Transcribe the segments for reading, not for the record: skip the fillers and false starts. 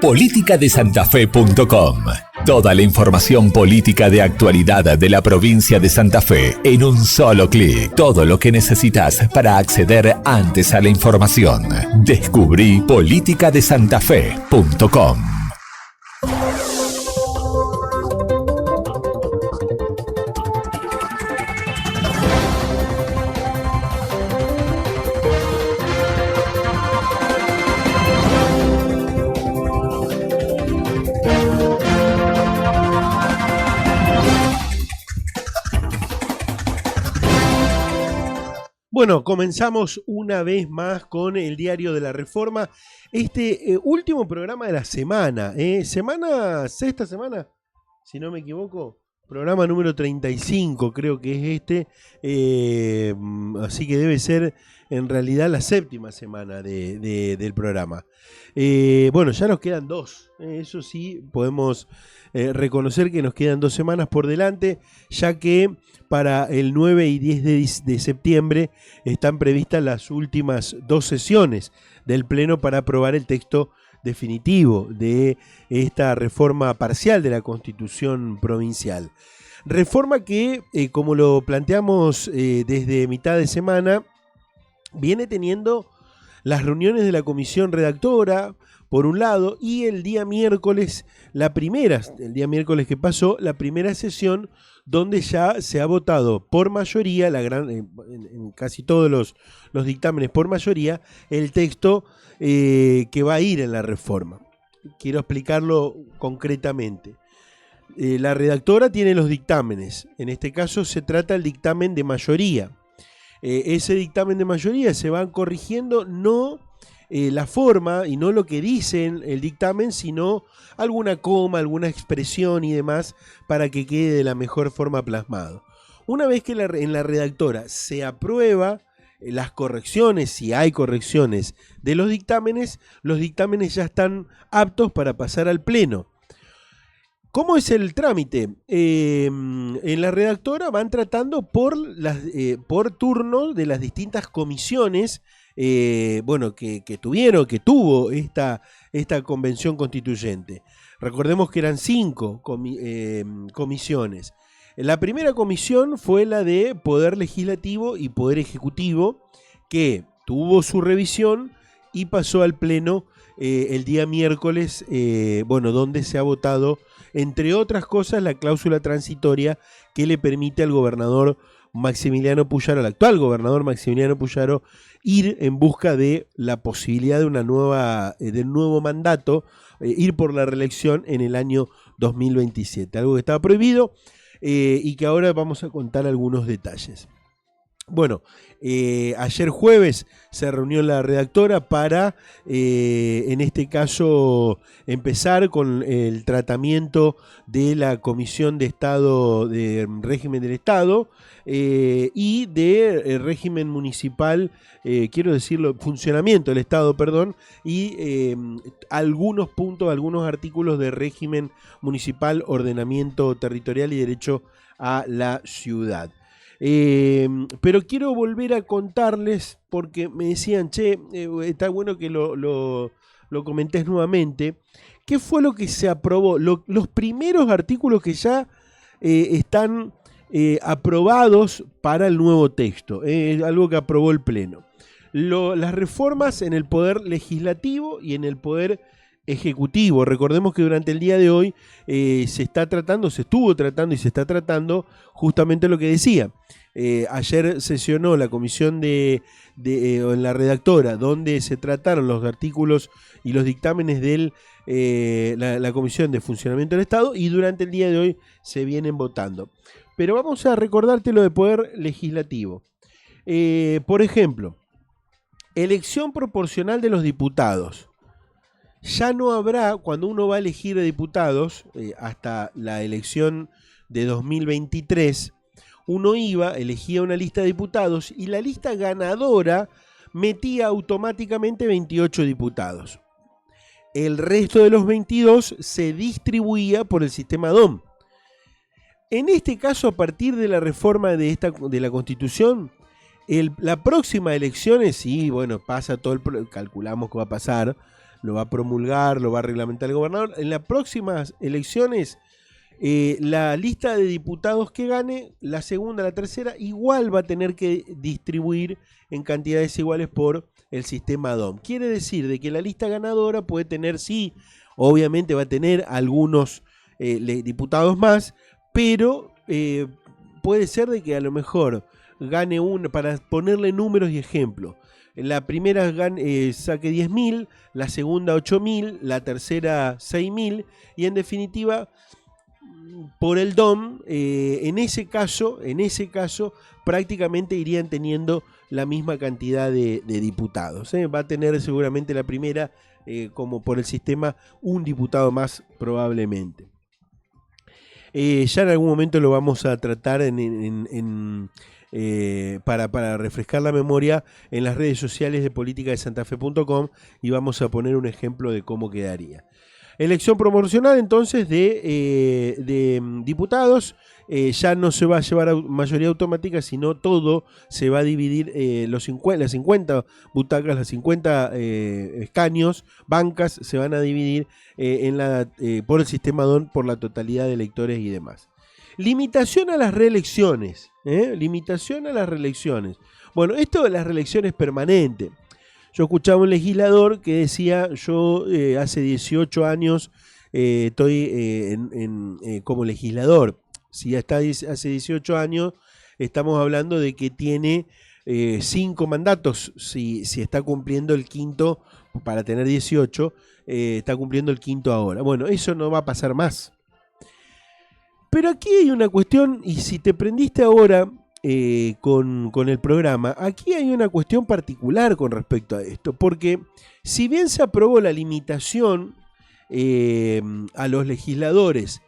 politicadesantafe.com. Toda la información política de actualidad de la provincia de Santa Fe en un solo clic. Todo lo que necesitas para acceder antes a la información. Descubrí politicadesantafe.com. Bueno, comenzamos una vez más con el Diario de la Reforma, este último programa de la semana, sexta semana, si no me equivoco, programa número 35 creo que es este, así que debe ser en realidad la séptima semana del programa. Bueno, ya nos quedan dos, eso sí, podemos reconocer que nos quedan 2 semanas por delante, ya que para el 9 y 10 de septiembre están previstas las últimas 2 sesiones del Pleno para aprobar el texto definitivo de esta reforma parcial de la Constitución provincial. Reforma que, como lo planteamos desde mitad de semana, viene teniendo las reuniones de la comisión redactora, por un lado, y el día miércoles, el día miércoles que pasó, la primera sesión donde ya se ha votado por mayoría, en casi todos los dictámenes por mayoría, el texto que va a ir en la reforma. Quiero explicarlo concretamente. La redactora tiene los dictámenes, en este caso se trata del dictamen de mayoría. Ese dictamen de mayoría se van corrigiendo no la forma y no lo que dice el dictamen, sino alguna coma, alguna expresión y demás para que quede de la mejor forma plasmado. Una vez que en la redactora se aprueba las correcciones, si hay correcciones de los dictámenes ya están aptos para pasar al Pleno. ¿Cómo es el trámite? En la redactora van tratando por turno de las distintas comisiones que tuvo esta convención constituyente. Recordemos que eran 5 comisiones. La primera comisión fue la de Poder Legislativo y Poder Ejecutivo, que tuvo su revisión y pasó al Pleno el día miércoles, donde se ha votado, entre otras cosas, la cláusula transitoria que le permite al gobernador Maximiliano Puyaro, al actual gobernador Maximiliano Puyaro, ir en busca de la posibilidad de un nuevo mandato, ir por la reelección en el año 2027, algo que estaba prohibido y que ahora vamos a contar algunos detalles. Bueno, ayer jueves se reunió la redactora para, en este caso, empezar con el tratamiento de la Comisión de Estado, de Régimen del Estado y de régimen municipal, funcionamiento del Estado, perdón, y algunos artículos de régimen municipal, ordenamiento territorial y derecho a la ciudad. Pero quiero volver a contarles, porque me decían, está bueno que lo comentes nuevamente, ¿qué fue lo que se aprobó? Los primeros artículos que ya están aprobados para el nuevo texto, algo que aprobó el Pleno. Las reformas en el Poder Legislativo y en el Poder Ejecutivo. Recordemos que durante el día de hoy se estuvo tratando y se está tratando justamente lo que decía. Ayer sesionó la comisión en la redactora, donde se trataron los artículos y los dictámenes de la Comisión de Funcionamiento del Estado, y durante el día de hoy se vienen votando. Pero vamos a recordarte lo de Poder Legislativo. Por ejemplo, elección proporcional de los diputados. Ya no habrá, cuando uno va a elegir diputados, hasta la elección de 2023, uno elegía una lista de diputados y la lista ganadora metía automáticamente 28 diputados. El resto de los 22 se distribuía por el sistema DOM. En este caso, a partir de la reforma de la Constitución, la próxima elección, sí, bueno, pasa todo calculamos que va a pasar, lo va a promulgar, lo va a reglamentar el gobernador. En las próximas elecciones, la lista de diputados que gane, la segunda, la tercera, igual va a tener que distribuir en cantidades iguales por el sistema DOM. Quiere decir de que la lista ganadora puede tener, sí, obviamente va a tener algunos diputados más, pero puede ser de que a lo mejor gane uno, para ponerle números y ejemplos. La primera saque 10.000, la segunda 8.000, la tercera 6.000 y en definitiva por el DOM, en ese caso prácticamente irían teniendo la misma cantidad de diputados. Va a tener seguramente la primera, como por el sistema, un diputado más probablemente. Ya en algún momento lo vamos a tratar para refrescar la memoria en las redes sociales de politicadesantafe.com y vamos a poner un ejemplo de cómo quedaría. Elección proporcional entonces de diputados, ya no se va a llevar a mayoría automática, sino todo se va a dividir, las 50 butacas, las 50 escaños, bancas, se van a dividir por el sistema DON por la totalidad de electores y demás. Limitación a las reelecciones, limitación a las reelecciones. Bueno, esto de las reelecciones permanentes. Yo escuchaba un legislador que decía, yo hace 18 años estoy como legislador. Si está hace 18 años, estamos hablando de que tiene 5 mandatos. Si está cumpliendo el quinto, para tener 18, está cumpliendo el quinto ahora. Bueno, eso no va a pasar más. Pero aquí hay una cuestión, y si te prendiste ahora con el programa, aquí hay una cuestión particular con respecto a esto, porque si bien se aprobó la limitación a los legisladores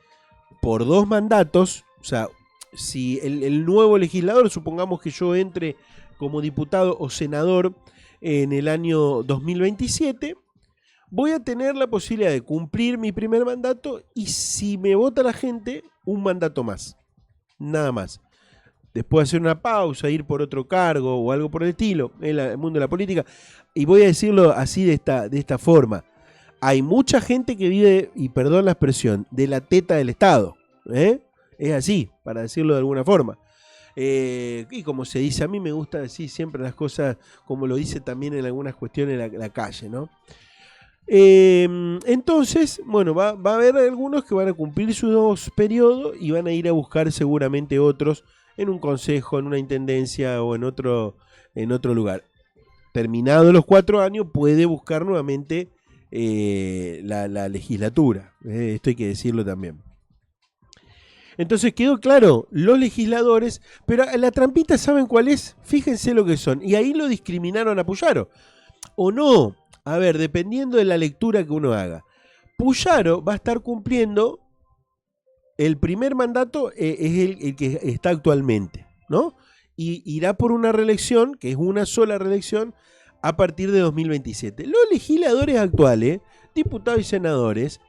por 2 mandatos, o sea, si el nuevo legislador, supongamos que yo entre como diputado o senador en el año 2027, voy a tener la posibilidad de cumplir mi primer mandato y si me vota la gente, un mandato más, nada más. Después hacer una pausa, ir por otro cargo o algo por el estilo en el mundo de la política. Y voy a decirlo así de esta forma. Hay mucha gente que vive, y perdón la expresión, de la teta del Estado. Es así, para decirlo de alguna forma. Y como se dice, a mí me gusta decir siempre las cosas como lo dice también en algunas cuestiones la calle, ¿no? Entonces, bueno, va a haber algunos que van a cumplir sus 2 periodos y van a ir a buscar seguramente otros en un consejo, en una intendencia o en otro lugar. Terminados los 4 años, puede buscar nuevamente la legislatura. Esto hay que decirlo también. Entonces quedó claro, los legisladores, pero la trampita, ¿saben cuál es? Fíjense lo que son. Y ahí lo discriminaron a Puyaro. ¿O no? A ver, dependiendo de la lectura que uno haga. Puyaro va a estar cumpliendo el primer mandato, es el que está actualmente, ¿no? Y irá por una reelección, que es una sola reelección, a partir de 2027. Los legisladores actuales, diputados y senadores,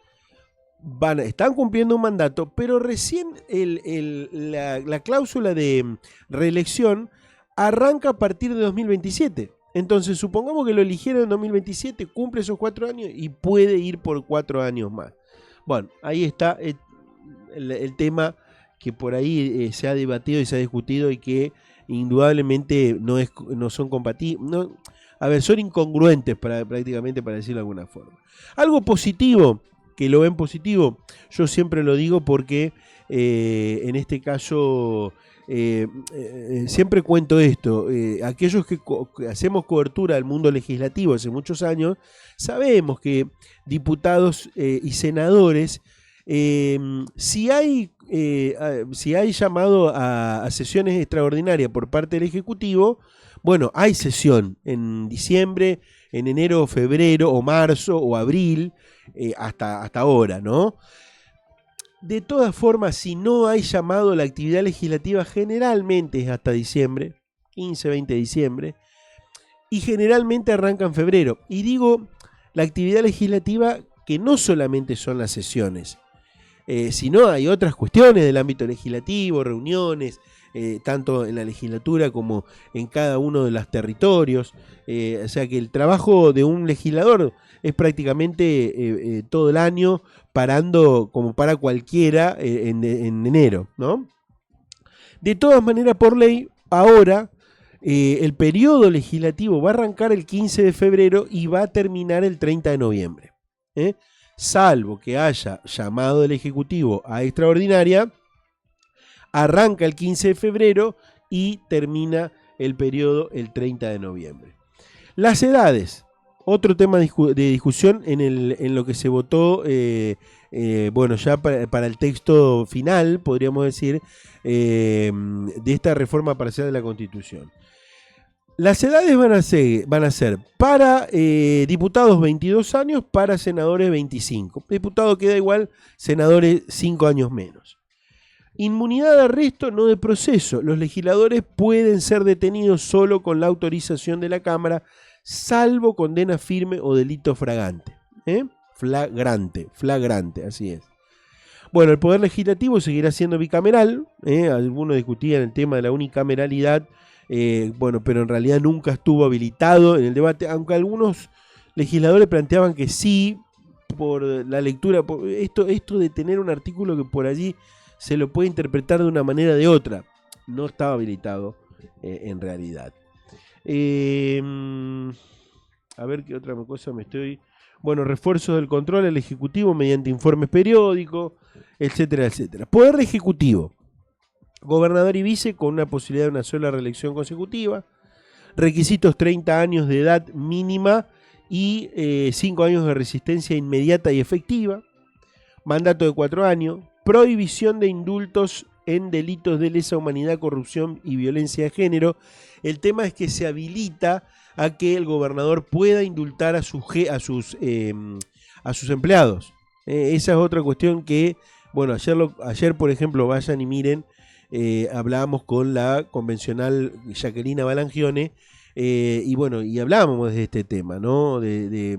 están cumpliendo un mandato, pero recién la cláusula de reelección arranca a partir de 2027. Entonces, supongamos que lo eligieron en 2027, cumple esos 4 años y puede ir por 4 años más. Bueno, ahí está el tema que por ahí se ha debatido y se ha discutido y que indudablemente no son compatibles. Son incongruentes prácticamente, para decirlo de alguna forma. Algo positivo, que lo ven positivo, yo siempre lo digo porque en este caso siempre cuento esto, aquellos que hacemos cobertura del mundo legislativo hace muchos años, sabemos que diputados y senadores, si hay llamado a sesiones extraordinarias por parte del Ejecutivo, bueno, hay sesión en diciembre, en enero, febrero o marzo o abril, hasta ahora, ¿no? De todas formas, si no hay llamado a la actividad legislativa, generalmente es hasta diciembre, 15, 20 de diciembre, y generalmente arranca en febrero. Y digo, la actividad legislativa que no solamente son las sesiones, sino hay otras cuestiones del ámbito legislativo, reuniones, tanto en la legislatura como en cada uno de los territorios. O sea que el trabajo de un legislador es prácticamente todo el año, parando como para cualquiera en enero, ¿no? De todas maneras, por ley, ahora el periodo legislativo va a arrancar el 15 de febrero y va a terminar el 30 de noviembre. Salvo que haya llamado del Ejecutivo a extraordinaria, arranca el 15 de febrero y termina el periodo el 30 de noviembre. Las edades, otro tema de discusión en lo que se votó, bueno, ya para el texto final, podríamos decir, de esta reforma parcial de la Constitución. Las edades van a ser para diputados 22 años, para senadores 25. Diputado queda igual, senadores 5 años menos. Inmunidad de arresto, no de proceso. Los legisladores pueden ser detenidos solo con la autorización de la Cámara, salvo condena firme o delito flagrante. Flagrante, así es. Bueno, el Poder Legislativo seguirá siendo bicameral. Algunos discutían el tema de la unicameralidad. Bueno, pero en realidad nunca estuvo habilitado en el debate, aunque algunos legisladores planteaban que sí, por la lectura, por esto de tener un artículo que por allí se lo puede interpretar de una manera o de otra. No estaba habilitado en realidad. A ver qué otra cosa me estoy... Bueno, refuerzos del control al Ejecutivo mediante informes periódicos, etcétera, etcétera. Poder Ejecutivo. Gobernador y vice con una posibilidad de una sola reelección consecutiva. Requisitos 30 años de edad mínima y 5 años de resistencia inmediata y efectiva. Mandato de 4 años. Prohibición de indultos en delitos de lesa humanidad, corrupción y violencia de género. El tema es que se habilita a que el gobernador pueda indultar a sus empleados. Esa es otra cuestión que, bueno, ayer por ejemplo, vayan y miren, hablábamos con la convencional Jacqueline Balangione, y bueno, y hablábamos de este tema, ¿no? Que,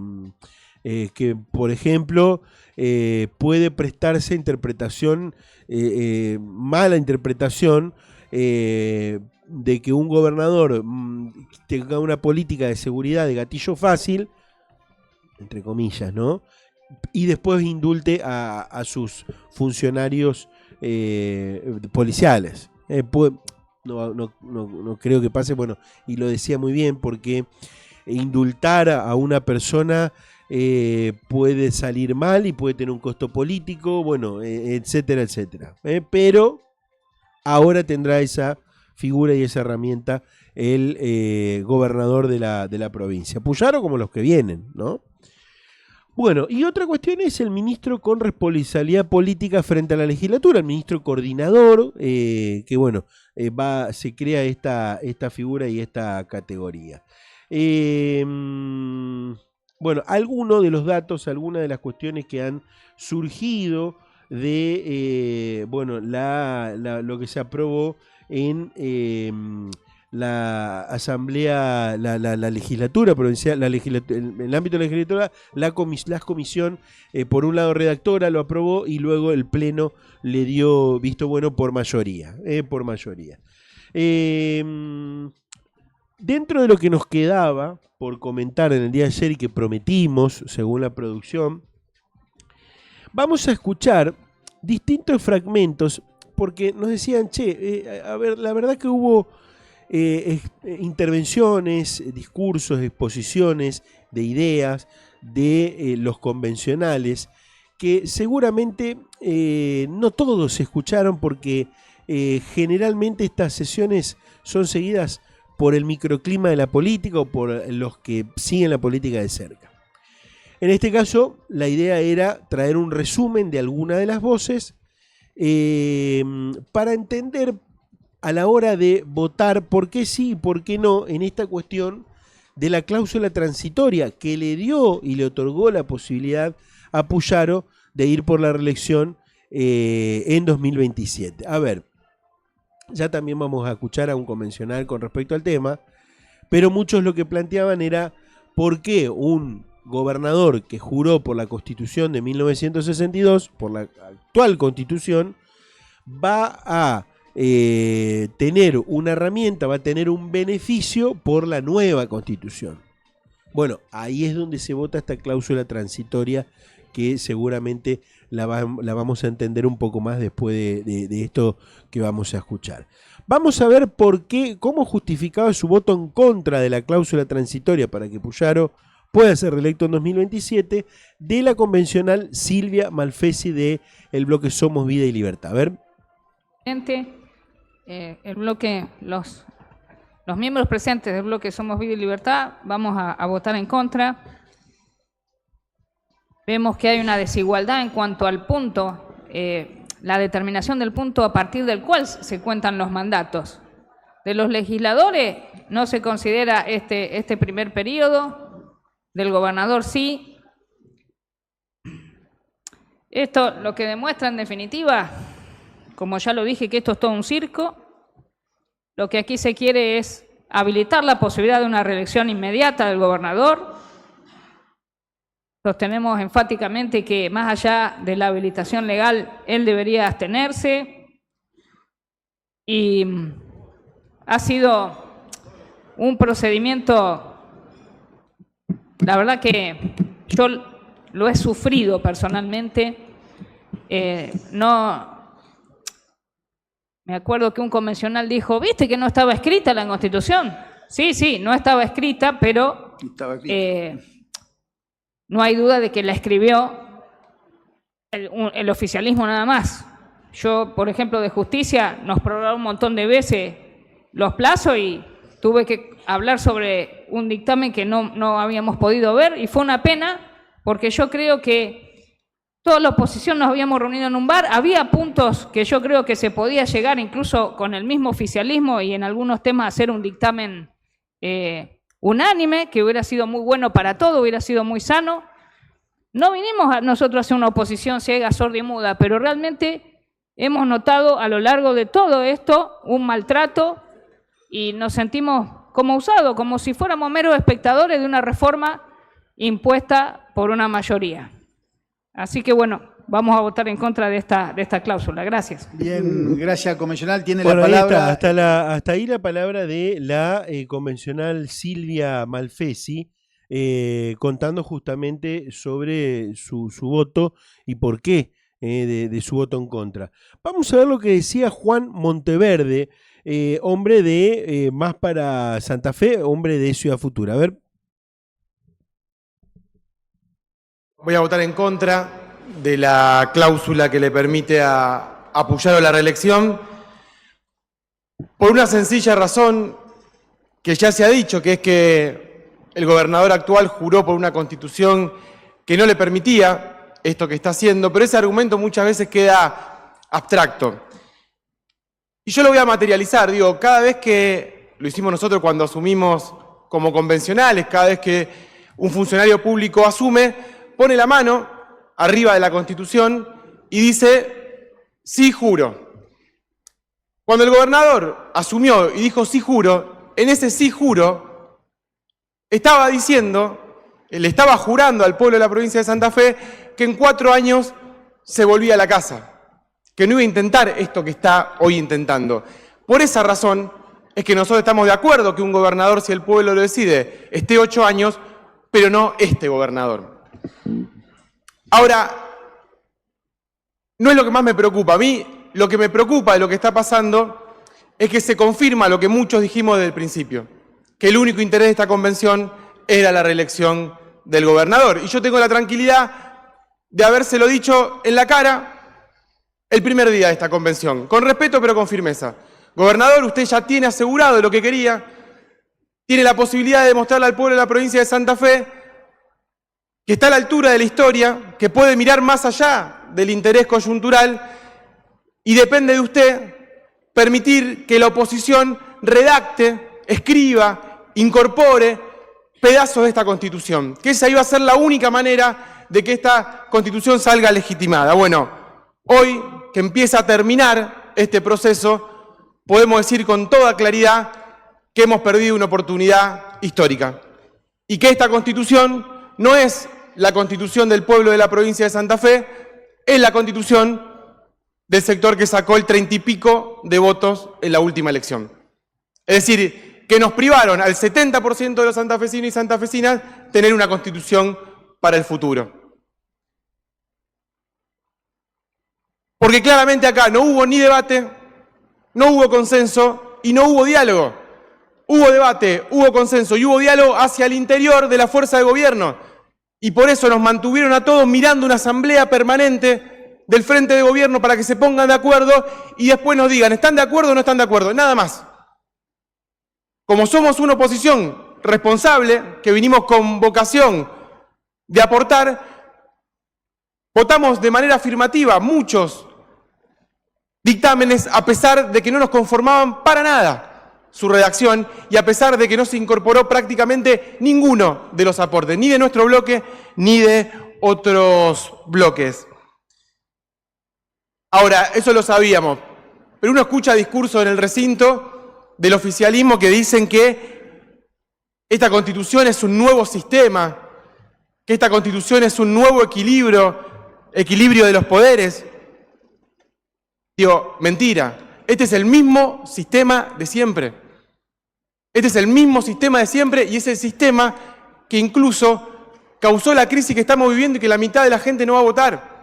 por ejemplo, puede prestarse interpretación, mala interpretación, de que un gobernador tenga una política de seguridad de gatillo fácil, entre comillas, ¿no? Y después indulte a sus funcionarios policiales. No creo que pase, bueno, y lo decía muy bien, porque indultar a una persona puede salir mal y puede tener un costo político, bueno, etcétera, etcétera. Pero ahora tendrá esa figura y esa herramienta el gobernador de la provincia. Puyaro como los que vienen, ¿no? Bueno, y otra cuestión es el ministro con responsabilidad política frente a la legislatura, el ministro coordinador, que bueno, se crea esta figura y esta categoría. Bueno, algunos de los datos, algunas de las cuestiones que han surgido de bueno, lo que se aprobó en la asamblea, la legislatura provincial, en el ámbito de la legislatura, la comisión, por un lado redactora lo aprobó y luego el pleno le dio visto bueno por mayoría. Dentro de lo que nos quedaba por comentar en el día de ayer y que prometimos, según la producción, vamos a escuchar distintos fragmentos, porque nos decían, a ver, la verdad que hubo intervenciones, discursos, exposiciones de ideas de los convencionales que seguramente no todos se escucharon, porque generalmente estas sesiones son seguidas por el microclima de la política o por los que siguen la política de cerca. En este caso, la idea era traer un resumen de alguna de las voces para entender a la hora de votar por qué sí y por qué no en esta cuestión de la cláusula transitoria que le dio y le otorgó la posibilidad a Puyaro de ir por la reelección en 2027. A ver, ya también vamos a escuchar a un convencional con respecto al tema, pero muchos lo que planteaban era por qué un gobernador que juró por la Constitución de 1962, por la actual Constitución, va a tener una herramienta, va a tener un beneficio por la nueva Constitución. Bueno, ahí es donde se vota esta cláusula transitoria, que seguramente la vamos a entender un poco más después de esto que vamos a escuchar. Vamos a ver cómo justificaba su voto en contra de la cláusula transitoria para que Puyaro pueda ser reelecto en 2027, de la convencional Silvia Malfesi del bloque Somos Vida y Libertad. A ver. El bloque, los miembros presentes del bloque Somos Vida y Libertad vamos a votar en contra. Vemos que hay una desigualdad en cuanto al punto, la determinación del punto a partir del cual se cuentan los mandatos. De los legisladores no se considera este primer periodo, del gobernador sí. Esto lo que demuestra en definitiva, como ya lo dije, que esto es todo un circo. Lo que aquí se quiere es habilitar la posibilidad de una reelección inmediata del gobernador. Sostenemos enfáticamente que más allá de la habilitación legal, él debería abstenerse. Y ha sido un procedimiento, la verdad que yo lo he sufrido personalmente. Me acuerdo que un convencional dijo, ¿viste que no estaba escrita la Constitución? Sí, no estaba escrita, pero no hay duda de que la escribió el oficialismo nada más. Yo, por ejemplo, de justicia, nos prorrogó un montón de veces los plazos y tuve que hablar sobre un dictamen que no habíamos podido ver, y fue una pena porque yo creo que toda la oposición nos habíamos reunido en un bar, había puntos que yo creo que se podía llegar incluso con el mismo oficialismo y en algunos temas hacer un dictamen unánime, que hubiera sido muy bueno para todo, hubiera sido muy sano. No vinimos nosotros a hacer una oposición ciega, sorda y muda, pero realmente hemos notado a lo largo de todo esto un maltrato y nos sentimos como usados, como si fuéramos meros espectadores de una reforma impuesta por una mayoría. Así que bueno, vamos a votar en contra de esta cláusula. Gracias. Bien, gracias, convencional. Tiene Bueno, la palabra. Hasta ahí la palabra de la convencional Silvia Malfesi, contando justamente sobre su voto y por qué de su voto en contra. Vamos a ver lo que decía Juan Monteverde, hombre de Más para Santa Fe, hombre de Ciudad Futura. A ver. Voy a votar en contra de la cláusula que le permite a Puyaro la reelección por una sencilla razón que ya se ha dicho, que es que el gobernador actual juró por una constitución que no le permitía esto que está haciendo, pero ese argumento muchas veces queda abstracto. Y yo lo voy a materializar, digo, cada vez que lo hicimos nosotros cuando asumimos como convencionales, cada vez que un funcionario público asume, pone la mano arriba de la Constitución y dice, sí juro. Cuando el gobernador asumió y dijo sí juro, en ese sí juro estaba diciendo, le estaba jurando al pueblo de la provincia de Santa Fe que en 4 años se volvía a la casa, que no iba a intentar esto que está hoy intentando. Por esa razón es que nosotros estamos de acuerdo que un gobernador, si el pueblo lo decide, esté 8 años, pero no este gobernador. Ahora, no es lo que más me preocupa. A mí lo que me preocupa de lo que está pasando es que se confirma lo que muchos dijimos desde el principio, que el único interés de esta convención era la reelección del gobernador. Y yo tengo la tranquilidad de habérselo dicho en la cara el primer día de esta convención, con respeto pero con firmeza. Gobernador, usted ya tiene asegurado lo que quería, tiene la posibilidad de demostrarle al pueblo de la provincia de Santa Fe que está a la altura de la historia, que puede mirar más allá del interés coyuntural, y depende de usted permitir que la oposición redacte, escriba, incorpore pedazos de esta Constitución, que esa iba a ser la única manera de que esta Constitución salga legitimada. Bueno, hoy que empieza a terminar este proceso, podemos decir con toda claridad que hemos perdido una oportunidad histórica y que esta Constitución no es la Constitución del pueblo de la provincia de Santa Fe, es la Constitución del sector que sacó el 30 y pico de votos en la última elección. Es decir, que nos privaron al 70% de los santafesinos y santafesinas tener una constitución para el futuro. Porque claramente acá no hubo ni debate, no hubo consenso y no hubo diálogo. Hubo debate, hubo consenso y hubo diálogo hacia el interior de la fuerza de gobierno. Y por eso nos mantuvieron a todos mirando una asamblea permanente del frente de gobierno para que se pongan de acuerdo y después nos digan, ¿están de acuerdo o no están de acuerdo? Nada más. Como somos una oposición responsable, que vinimos con vocación de aportar, votamos de manera afirmativa muchos dictámenes a pesar de que no nos conformaban para nada su redacción y a pesar de que no se incorporó prácticamente ninguno de los aportes, ni de nuestro bloque, ni de otros bloques. Ahora, eso lo sabíamos, pero uno escucha discursos en el recinto del oficialismo que dicen que esta Constitución es un nuevo sistema, que esta Constitución es un nuevo equilibrio de los poderes. Digo, mentira, este es el mismo sistema de siempre. Este es el mismo sistema de siempre y es el sistema que incluso causó la crisis que estamos viviendo y que la mitad de la gente no va a votar.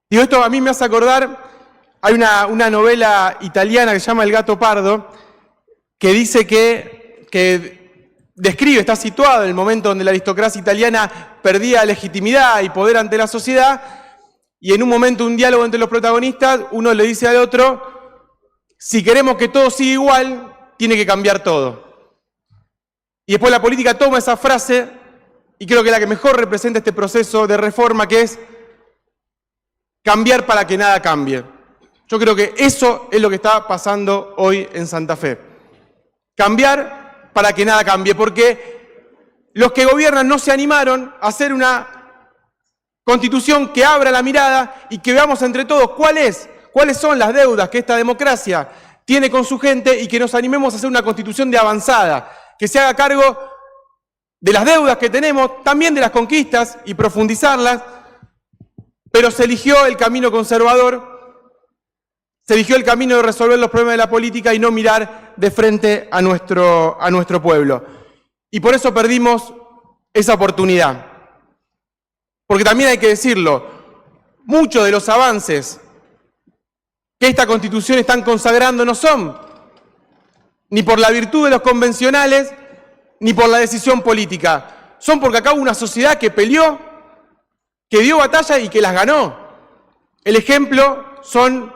Digo, esto a mí me hace acordar, hay una novela italiana que se llama El gato pardo, que dice que describe, está situado en el momento donde la aristocracia italiana perdía legitimidad y poder ante la sociedad, y en un momento, un diálogo entre los protagonistas, uno le dice al otro, si queremos que todo siga igual, tiene que cambiar todo. Y después la política toma esa frase, y creo que es la que mejor representa este proceso de reforma, que es cambiar para que nada cambie. Yo creo que eso es lo que está pasando hoy en Santa Fe. Cambiar para que nada cambie, porque los que gobiernan no se animaron a hacer una constitución que abra la mirada y que veamos entre todos cuáles son las deudas que esta democracia tiene con su gente y que nos animemos a hacer una constitución de avanzada, que se haga cargo de las deudas que tenemos, también de las conquistas y profundizarlas, pero se eligió el camino conservador, se eligió el camino de resolver los problemas de la política y no mirar de frente a nuestro pueblo. Y por eso perdimos esa oportunidad. Porque también hay que decirlo, muchos de los avances que esta Constitución están consagrando no son ni por la virtud de los convencionales, ni por la decisión política. Son porque acá hubo una sociedad que peleó, que dio batalla y que las ganó. El ejemplo son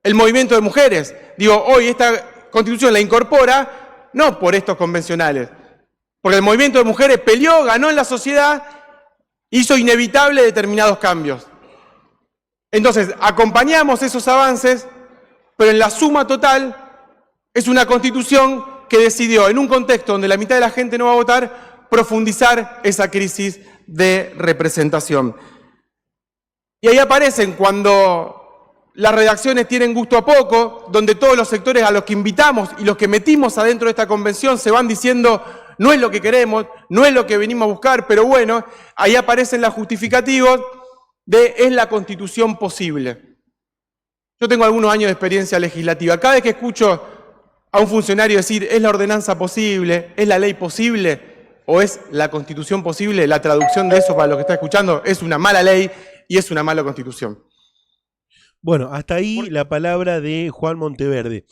el movimiento de mujeres. Digo, hoy esta Constitución la incorpora, no por estos convencionales, porque el movimiento de mujeres peleó, ganó en la sociedad, hizo inevitable determinados cambios. Entonces, acompañamos esos avances, pero en la suma total es una Constitución que decidió, en un contexto donde la mitad de la gente no va a votar, profundizar esa crisis de representación. Y ahí aparecen cuando las redacciones tienen gusto a poco, donde todos los sectores a los que invitamos y los que metimos adentro de esta convención se van diciendo, no es lo que queremos, no es lo que venimos a buscar, pero bueno, ahí aparecen los justificativos de es la Constitución posible. Yo tengo algunos años de experiencia legislativa. Cada vez que escucho a un funcionario decir es la ordenanza posible, es la ley posible o es la Constitución posible, la traducción de eso para los que está escuchando es una mala ley y es una mala Constitución. Bueno, hasta ahí la palabra de Juan Monteverde.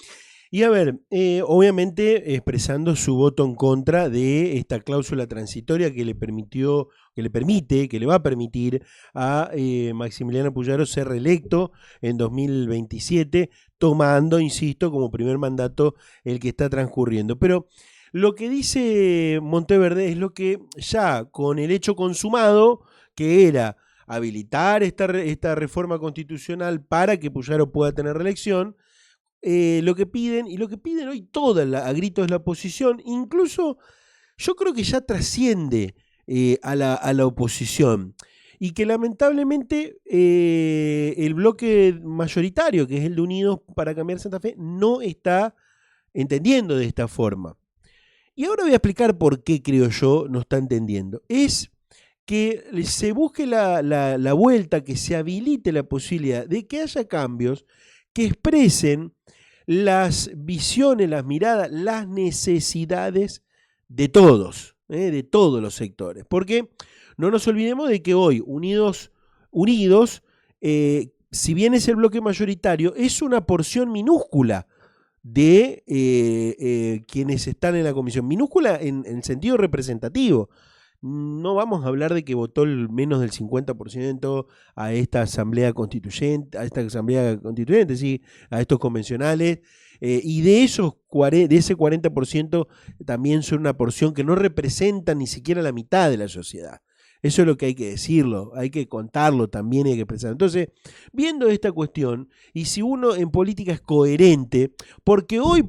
Y a ver, obviamente expresando su voto en contra de esta cláusula transitoria que le va a permitir a Maximiliano Puyaro ser reelecto en 2027, tomando, insisto, como primer mandato el que está transcurriendo. Pero lo que dice Monteverde es lo que ya con el hecho consumado, que era habilitar esta reforma constitucional para que Puyaro pueda tener reelección, lo que piden, y lo que piden hoy a gritos de la oposición, incluso yo creo que ya trasciende a la oposición, y que lamentablemente el bloque mayoritario, que es el de Unidos para Cambiar Santa Fe, no está entendiendo de esta forma. Y ahora voy a explicar por qué, creo yo, no está entendiendo. Es que se busque la vuelta, que se habilite la posibilidad de que haya cambios que expresen las visiones, las miradas, las necesidades de todos los sectores. Porque no nos olvidemos de que hoy, unidos, si bien es el bloque mayoritario, es una porción minúscula de quienes están en la comisión. Minúscula en sentido representativo. No vamos a hablar de que votó menos del 50% a esta asamblea constituyente, sí, a estos convencionales, y de ese 40% también son una porción que no representa ni siquiera la mitad de la sociedad. Eso es lo que hay que decirlo, hay que contarlo también, hay que expresarlo. Entonces, viendo esta cuestión, y si uno en política es coherente, porque hoy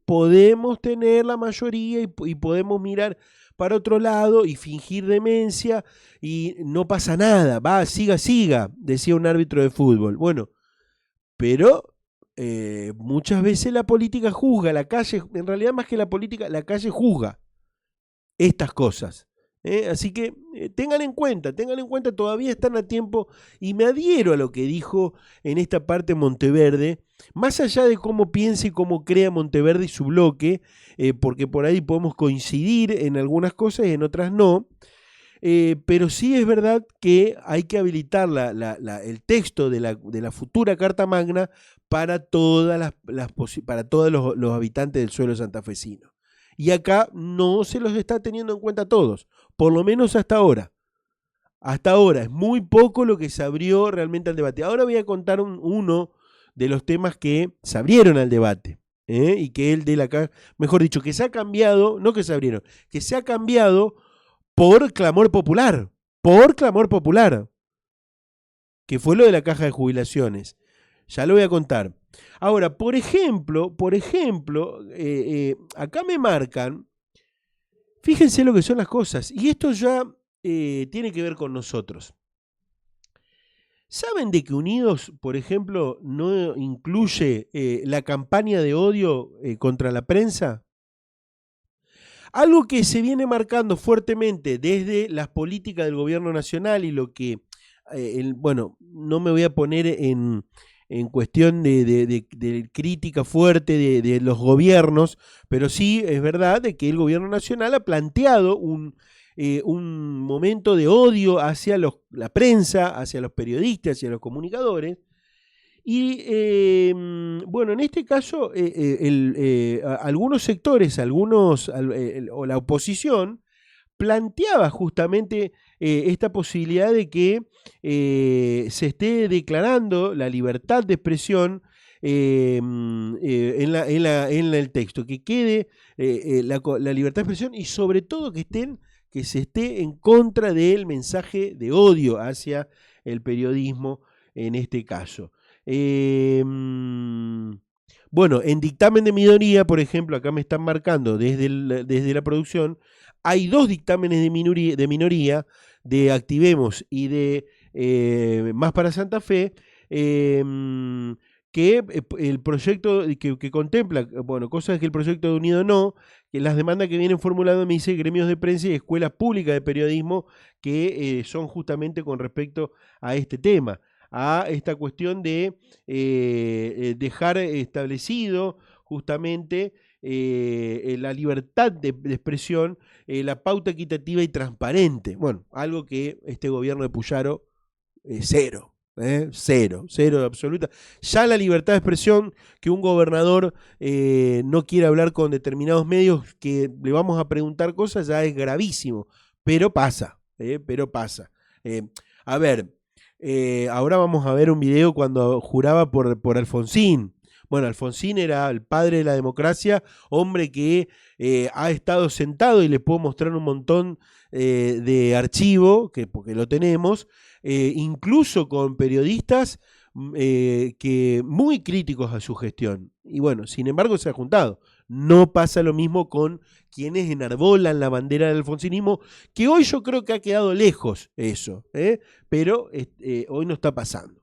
podemos tener la mayoría y podemos mirar para otro lado y fingir demencia y no pasa nada, siga, decía un árbitro de fútbol. Bueno, pero muchas veces la política juzga, la calle, en realidad más que la política, la calle juzga estas cosas. Así que tengan en cuenta, todavía están a tiempo, y me adhiero a lo que dijo en esta parte Monteverde, más allá de cómo piensa y cómo crea Monteverde y su bloque, porque por ahí podemos coincidir en algunas cosas y en otras no, pero sí es verdad que hay que habilitar el texto de la futura Carta Magna para para todos los habitantes del suelo santafesino. Y acá no se los está teniendo en cuenta a todos, por lo menos hasta ahora. Hasta ahora es muy poco lo que se abrió realmente al debate. Ahora voy a contar uno de los temas que se abrieron al debate, y que mejor dicho, que se ha cambiado, no que se abrieron, que se ha cambiado por clamor popular, que fue lo de la caja de jubilaciones. Ya lo voy a contar. Ahora, por ejemplo, acá me marcan, fíjense lo que son las cosas, y esto ya tiene que ver con nosotros. ¿Saben de que Unidos, por ejemplo, no incluye la campaña de odio contra la prensa? Algo que se viene marcando fuertemente desde las políticas del gobierno nacional y lo que, no me voy a poner en cuestión de crítica fuerte de los gobiernos, pero sí es verdad de que el gobierno nacional ha planteado un momento de odio hacia la prensa, hacia los periodistas, hacia los comunicadores. Y en este caso, algunos sectores, o la oposición, planteaba justamente esta posibilidad de que se esté declarando la libertad de expresión en el texto, que quede la libertad de expresión y sobre todo que se esté en contra del mensaje de odio hacia el periodismo en este caso. En dictamen de minoría, por ejemplo, acá me están marcando desde la producción, hay 2 dictámenes de minoría, de Activemos y de Más para Santa Fe, que el proyecto que contempla, cosas que el proyecto de Unido no, que las demandas que vienen formulando, me dice, gremios de prensa y escuelas públicas de periodismo, que son justamente con respecto a este tema, a esta cuestión de dejar establecido justamente la libertad de expresión, la pauta equitativa y transparente. Bueno, algo que este gobierno de Puyaro, cero absoluta. Ya la libertad de expresión, que un gobernador no quiere hablar con determinados medios, que le vamos a preguntar cosas, ya es gravísimo, pero pasa. Ahora vamos a ver un video cuando juraba por Alfonsín. Bueno, Alfonsín era el padre de la democracia, hombre que ha estado sentado, y le puedo mostrar un montón de archivo, porque lo tenemos, incluso con periodistas que muy críticos a su gestión. Y bueno, sin embargo se ha juntado. No pasa lo mismo con quienes enarbolan la bandera del alfonsinismo, que hoy yo creo que ha quedado lejos eso, pero hoy no está pasando.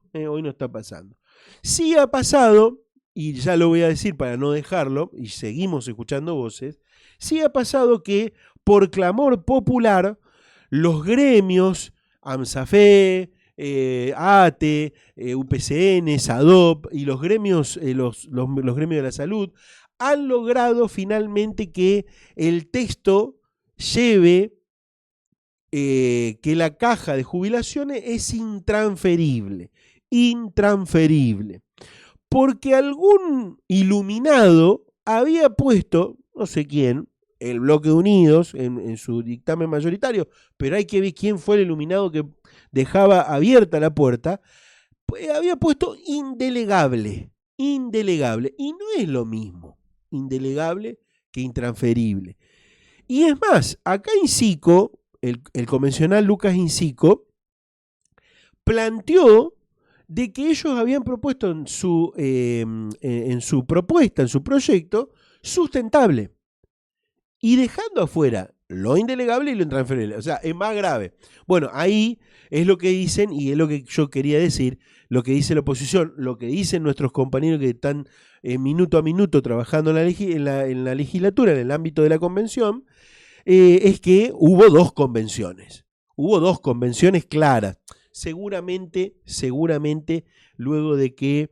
Sí ha pasado, y ya lo voy a decir para no dejarlo, y seguimos escuchando voces, sí ha pasado que por clamor popular los gremios, AMSAFE, ATE, UPCN, SADOP y los gremios, los gremios de la salud han logrado finalmente que el texto lleve que la caja de jubilaciones es intransferible, porque algún iluminado había puesto, no sé quién, el Bloque de Unidos en su dictamen mayoritario, pero hay que ver quién fue el iluminado que dejaba abierta la puerta, pues había puesto indelegable, y no es lo mismo indelegable que intransferible. Y es más, acá Insico, el convencional Lucas Insico, planteó de que ellos habían propuesto en su propuesta, en su proyecto, sustentable, y dejando afuera lo indelegable y lo intransferible. O sea, es más grave. Bueno, ahí es lo que dicen, y es lo que yo quería decir, lo que dice la oposición, lo que dicen nuestros compañeros que están minuto a minuto trabajando en la legislatura, en el ámbito de la convención, es que hubo dos convenciones claras. Seguramente, luego de que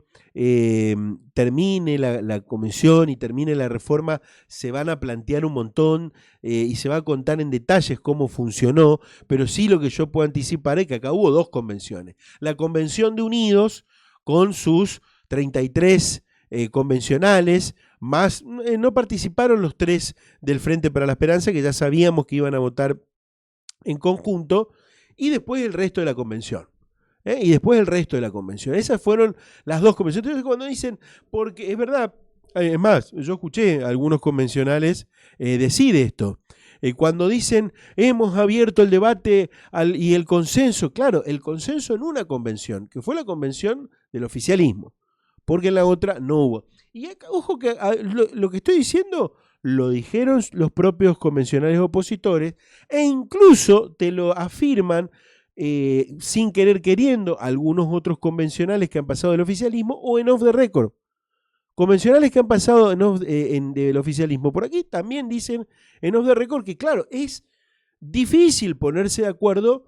termine la convención y termine la reforma, se van a plantear un montón y se va a contar en detalles cómo funcionó, pero sí lo que yo puedo anticipar es que acá hubo dos convenciones. La convención de Unidos, con sus 33 convencionales, más no participaron los 3 del Frente para la Esperanza, que ya sabíamos que iban a votar en conjunto, y después el resto de la convención. Esas fueron las dos convenciones. Entonces, cuando dicen, porque es verdad, es más, yo escuché a algunos convencionales decir esto. Cuando dicen, hemos abierto el debate y el consenso, claro, el consenso en una convención, que fue la convención del oficialismo, porque en la otra no hubo. Y acá, ojo, que lo que estoy diciendo lo dijeron los propios convencionales opositores, e incluso te lo afirman sin querer queriendo algunos otros convencionales que han pasado del oficialismo o en off the record. Convencionales que han pasado del oficialismo por aquí también dicen en off the record que, claro, es difícil ponerse de acuerdo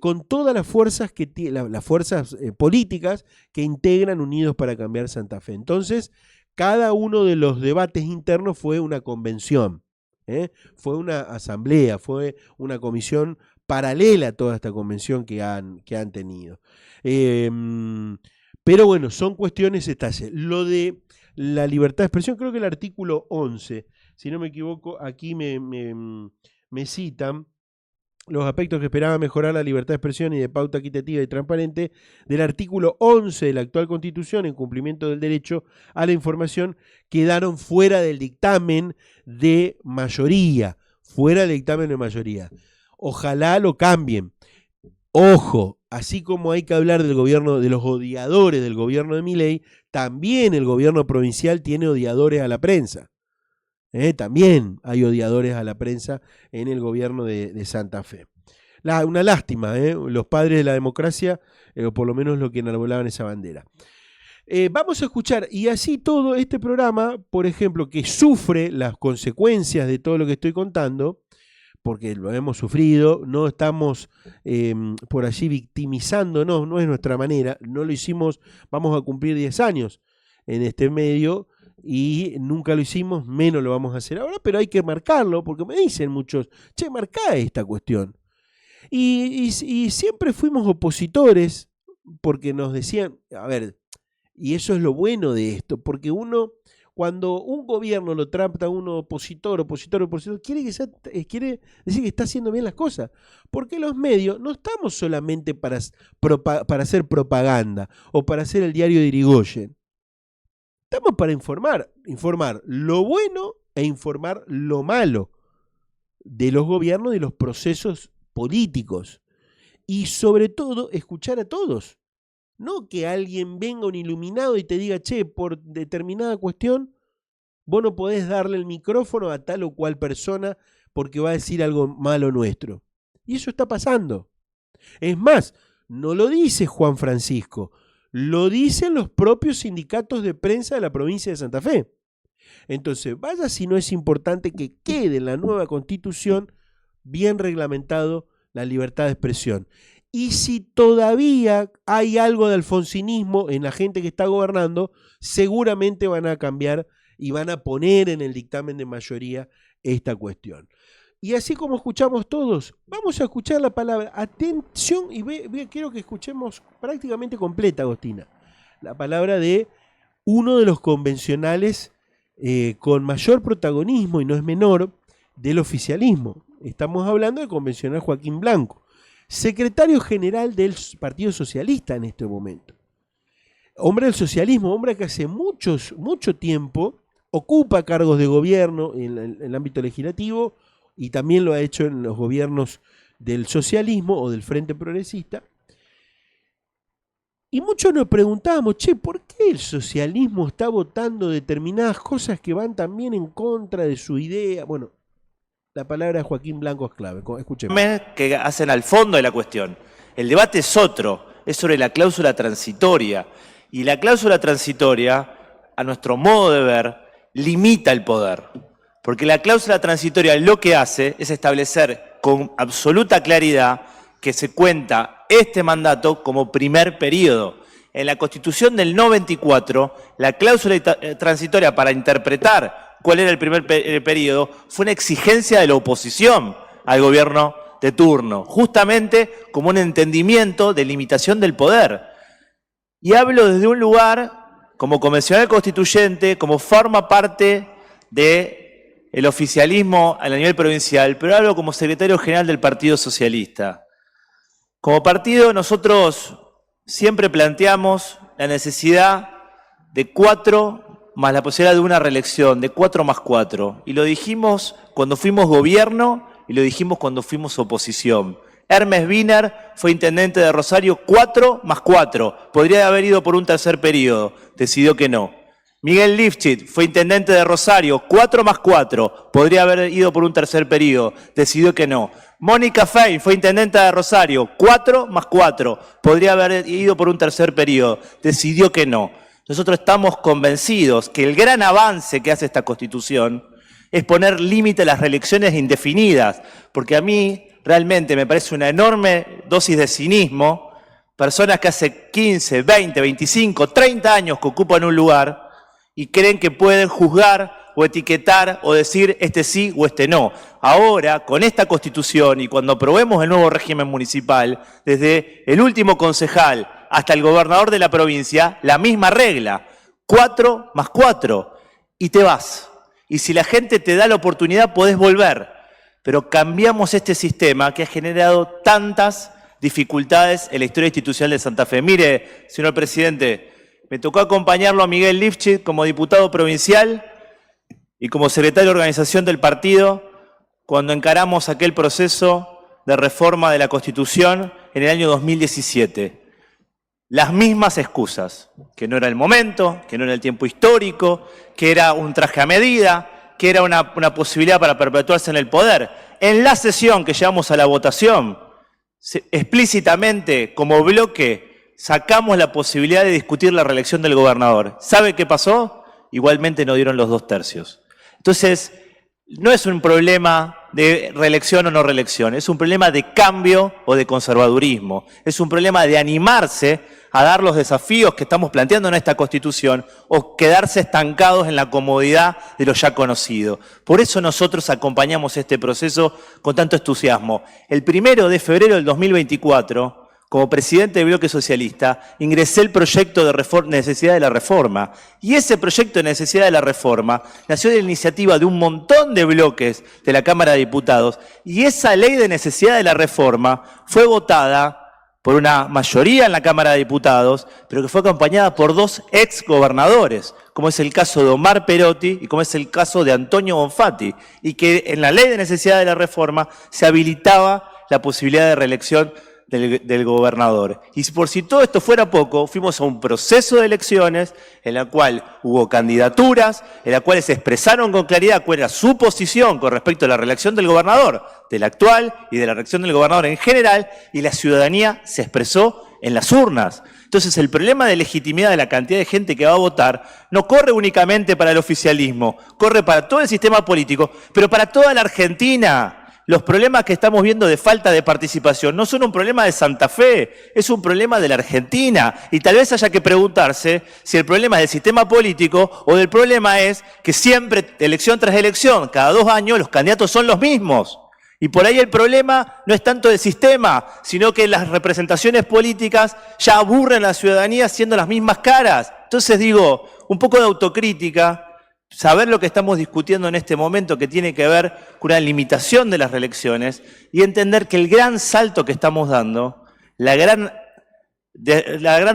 con todas las fuerzas las fuerzas políticas que integran Unidos para Cambiar Santa Fe. Entonces, cada uno de los debates internos fue una convención, fue una asamblea, fue una comisión paralela a toda esta convención que han tenido. Pero bueno, son cuestiones detalles. Lo de la libertad de expresión, creo que el artículo 11, si no me equivoco, aquí me citan los aspectos que esperaban mejorar la libertad de expresión y de pauta equitativa y transparente del artículo 11 de la actual Constitución en cumplimiento del derecho a la información quedaron fuera del dictamen de mayoría, Ojalá lo cambien. Ojo, así como hay que hablar del gobierno, de los odiadores del gobierno de Milei, también el gobierno provincial tiene odiadores a la prensa. También hay odiadores a la prensa en el gobierno de Santa Fe. Una lástima, los padres de la democracia, o por lo menos los que enarbolaban esa bandera. Vamos a escuchar, y así todo este programa, por ejemplo, que sufre las consecuencias de todo lo que estoy contando, porque lo hemos sufrido, no estamos por allí victimizándonos, no es nuestra manera, no lo hicimos, vamos a cumplir 10 años en este medio, y nunca lo hicimos, menos lo vamos a hacer ahora, pero hay que marcarlo, porque me dicen muchos, che, marcá esta cuestión. Y siempre fuimos opositores, porque nos decían, a ver, y eso es lo bueno de esto, porque cuando un gobierno lo trata a uno opositor, quiere decir que está haciendo bien las cosas, porque los medios no estamos solamente para hacer propaganda, o para hacer el diario de Irigoyen. Estamos para informar lo bueno e informar lo malo de los gobiernos y de los procesos políticos. Y sobre todo, escuchar a todos. No que alguien venga, un iluminado, y te diga, che, por determinada cuestión, vos no podés darle el micrófono a tal o cual persona porque va a decir algo malo nuestro. Y eso está pasando. Es más, no lo dice Juan Francisco, lo dicen los propios sindicatos de prensa de la provincia de Santa Fe. Entonces, vaya si no es importante que quede en la nueva Constitución bien reglamentado la libertad de expresión. Y si todavía hay algo de alfonsinismo en la gente que está gobernando, seguramente van a cambiar y van a poner en el dictamen de mayoría esta cuestión. Y así como escuchamos todos, vamos a escuchar la palabra. Atención, y quiero que escuchemos prácticamente completa, Agostina, la palabra de uno de los convencionales con mayor protagonismo, y no es menor, del oficialismo. Estamos hablando del convencional Joaquín Blanco, secretario general del Partido Socialista en este momento. Hombre del socialismo, hombre que hace mucho tiempo ocupa cargos de gobierno en el ámbito legislativo y también lo ha hecho en los gobiernos del socialismo o del Frente Progresista. Y muchos nos preguntábamos, ¿por qué el socialismo está votando determinadas cosas que van también en contra de su idea? Bueno, la palabra de Joaquín Blanco es clave. Escuchemos. Que hacen al fondo de la cuestión. El debate es otro, es sobre la cláusula transitoria. Y la cláusula transitoria, a nuestro modo de ver, limita el poder. Porque la cláusula transitoria lo que hace es establecer con absoluta claridad que se cuenta este mandato como primer periodo. En la Constitución del 94, la cláusula transitoria para interpretar cuál era el primer periodo fue una exigencia de la oposición al gobierno de turno, justamente como un entendimiento de limitación del poder. Y hablo desde un lugar como convencional constituyente, como forma parte del oficialismo a nivel provincial, pero hablo como secretario general del Partido Socialista. Como partido nosotros siempre planteamos la necesidad de 4 más la posibilidad de una reelección, de 4 más 4. Y lo dijimos cuando fuimos gobierno y lo dijimos cuando fuimos oposición. Hermes Wiener fue intendente de Rosario 4 más 4. Podría haber ido por un tercer periodo, decidió que no. Miguel Lifchit fue intendente de Rosario 4 más 4. Podría haber ido por un tercer periodo, decidió que no. Mónica Fein fue intendente de Rosario 4 más 4. Podría haber ido por un tercer periodo, decidió que no. Nosotros estamos convencidos que el gran avance que hace esta Constitución es poner límite a las reelecciones indefinidas, porque a mí realmente me parece una enorme dosis de cinismo, personas que hace 15, 20, 25, 30 años que ocupan un lugar y creen que pueden juzgar o etiquetar o decir este sí o este no. Ahora, con esta Constitución y cuando aprobemos el nuevo régimen municipal, desde el último concejal hasta el gobernador de la provincia, la misma regla, 4 más 4, y te vas. Y si la gente te da la oportunidad, podés volver. Pero cambiamos este sistema que ha generado tantas dificultades en la historia institucional de Santa Fe. Mire, señor presidente, me tocó acompañarlo a Miguel Lifchit como diputado provincial y como secretario de organización del partido cuando encaramos aquel proceso de reforma de la Constitución en el año 2017. Las mismas excusas, que no era el momento, que no era el tiempo histórico, que era un traje a medida, que era una posibilidad para perpetuarse en el poder. En la sesión que llevamos a la votación, explícitamente, como bloque, sacamos la posibilidad de discutir la reelección del gobernador. ¿Sabe qué pasó? Igualmente no dieron los 2/3. Entonces, no es un problema de reelección o no reelección, es un problema de cambio o de conservadurismo, es un problema de animarse a dar los desafíos que estamos planteando en esta Constitución o quedarse estancados en la comodidad de lo ya conocido. Por eso nosotros acompañamos este proceso con tanto entusiasmo. El 1 de febrero del 2024, como presidente del bloque socialista, ingresé el proyecto de necesidad de la reforma. Y ese proyecto de necesidad de la reforma nació de la iniciativa de un montón de bloques de la Cámara de Diputados. Y esa ley de necesidad de la reforma fue votada por una mayoría en la Cámara de Diputados, pero que fue acompañada por 2 exgobernadores, como es el caso de Omar Perotti y como es el caso de Antonio Bonfatti, y que en la ley de necesidad de la reforma se habilitaba la posibilidad de reelección del gobernador. Y por si todo esto fuera poco, fuimos a un proceso de elecciones en la cual hubo candidaturas, en la cual se expresaron con claridad cuál era su posición con respecto a la reelección del gobernador, del actual y de la reelección del gobernador en general, y la ciudadanía se expresó en las urnas. Entonces el problema de legitimidad de la cantidad de gente que va a votar no corre únicamente para el oficialismo, corre para todo el sistema político, pero para toda la Argentina. los problemas que estamos viendo de falta de participación no son un problema de Santa Fe, es un problema de la Argentina. Y tal vez haya que preguntarse si el problema es del sistema político o del problema es que siempre, elección tras elección, cada 2 años, los candidatos son los mismos. Y por ahí el problema no es tanto del sistema, sino que las representaciones políticas ya aburren a la ciudadanía siendo las mismas caras. Entonces digo, un poco de autocrítica, saber lo que estamos discutiendo en este momento que tiene que ver con una limitación de las reelecciones y entender que el gran salto que estamos dando, la gran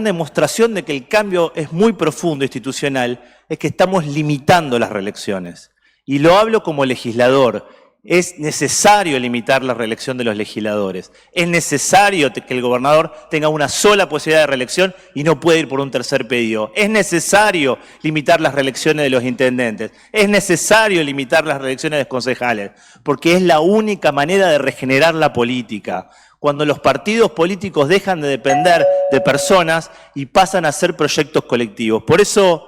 demostración de que el cambio es muy profundo institucional, es que estamos limitando las reelecciones. Y lo hablo como legislador. Es necesario limitar la reelección de los legisladores. Es necesario que el gobernador tenga una sola posibilidad de reelección y no puede ir por un tercer pedido. Es necesario limitar las reelecciones de los intendentes. Es necesario limitar las reelecciones de los concejales, porque es la única manera de regenerar la política. Cuando los partidos políticos dejan de depender de personas y pasan a ser proyectos colectivos. Por eso,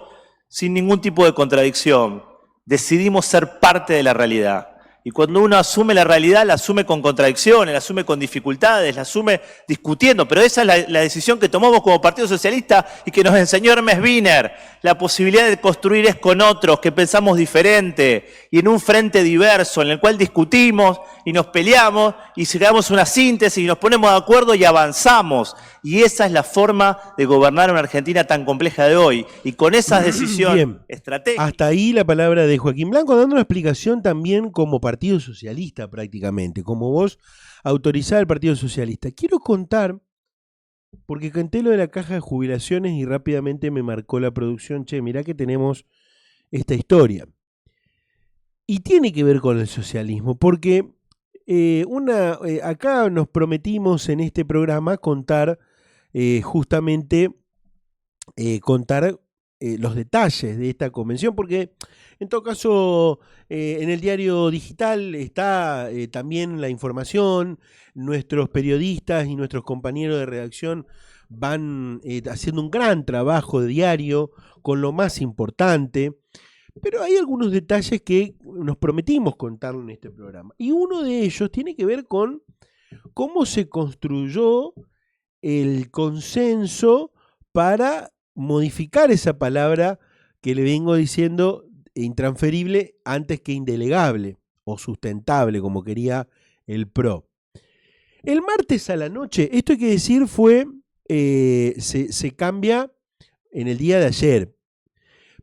sin ningún tipo de contradicción, decidimos ser parte de la realidad. Y cuando uno asume la realidad, la asume con contradicciones, la asume con dificultades, la asume discutiendo. Pero esa es la decisión que tomamos como Partido Socialista y que nos enseñó Hermes Wiener. La posibilidad de construir es con otros, que pensamos diferente y en un frente diverso en el cual discutimos y nos peleamos y llegamos a una síntesis y nos ponemos de acuerdo y avanzamos. Y esa es la forma de gobernar una Argentina tan compleja de hoy. Y con esas decisiones estratégicas. Hasta ahí la palabra de Joaquín Blanco, dando una explicación también como Partido Socialista prácticamente, como voz autorizada del Partido Socialista. Quiero contar, porque conté lo de la caja de jubilaciones y rápidamente me marcó la producción, che, mirá que tenemos esta historia. Y tiene que ver con el socialismo, porque acá nos prometimos en este programa contar los detalles de esta convención, porque en todo caso en el diario digital está también la información, nuestros periodistas y nuestros compañeros de redacción van haciendo un gran trabajo de diario con lo más importante, pero hay algunos detalles que nos prometimos contar en este programa. Y uno de ellos tiene que ver con cómo se construyó el consenso para modificar esa palabra que le vengo diciendo intransferible antes que indelegable o sustentable, como quería el PRO. El martes a la noche, esto hay que decir se cambia en el día de ayer,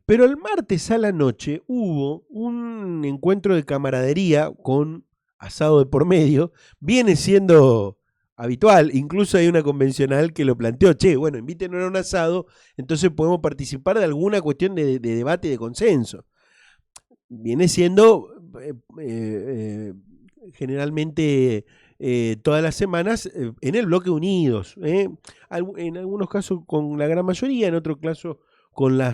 pero el martes a la noche hubo un encuentro de camaradería con asado de por medio, viene siendo habitual, incluso hay una convencional que lo planteó, che, bueno, invítenos a un asado, entonces podemos participar de alguna cuestión de debate y de consenso. Viene siendo generalmente todas las semanas en el bloque Unidos, en algunos casos con la gran mayoría, en otros casos con la